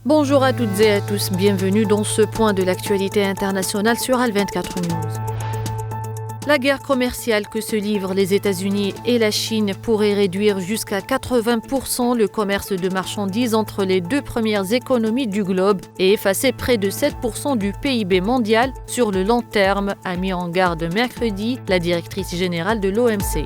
Bonjour à toutes et à tous, bienvenue dans ce point de l'actualité internationale sur Al24 News. La guerre commerciale que se livrent les États-Unis et la Chine pourrait réduire jusqu'à 80% le commerce de marchandises entre les deux premières économies du globe et effacer près de 7% du PIB mondial sur le long terme, a mis en garde mercredi la directrice générale de l'OMC.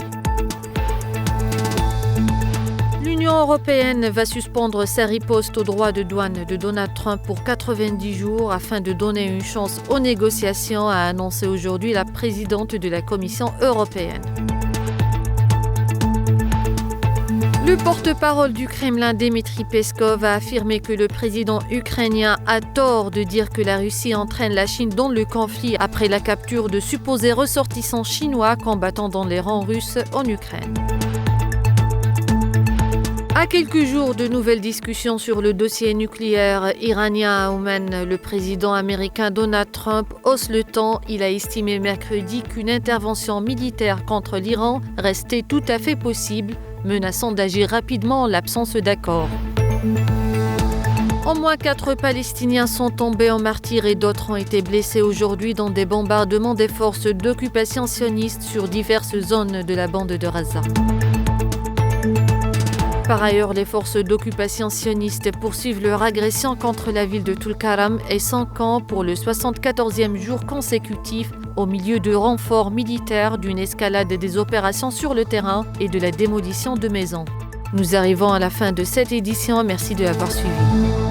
L'Union européenne va suspendre sa riposte aux droits de douane de Donald Trump pour 90 jours afin de donner une chance aux négociations, a annoncé aujourd'hui la présidente de la Commission européenne. Le porte-parole du Kremlin, Dmitry Peskov, a affirmé que le président ukrainien a tort de dire que la Russie entraîne la Chine dans le conflit après la capture de supposés ressortissants chinois combattant dans les rangs russes en Ukraine. À quelques jours de nouvelles discussions sur le dossier nucléaire iranien à Oman, le président américain Donald Trump hausse le ton. Il a estimé mercredi qu'une intervention militaire contre l'Iran restait tout à fait possible, menaçant d'agir rapidement en l'absence d'accord. Au moins 4 Palestiniens sont tombés en martyrs et d'autres ont été blessés aujourd'hui dans des bombardements des forces d'occupation sionistes sur diverses zones de la bande de Gaza. Par ailleurs, les forces d'occupation sionistes poursuivent leur agression contre la ville de Tulkaram et son camp pour le 74e jour consécutif au milieu de renforts militaires, d'une escalade des opérations sur le terrain et de la démolition de maisons. Nous arrivons à la fin de cette édition. Merci de l'avoir suivi.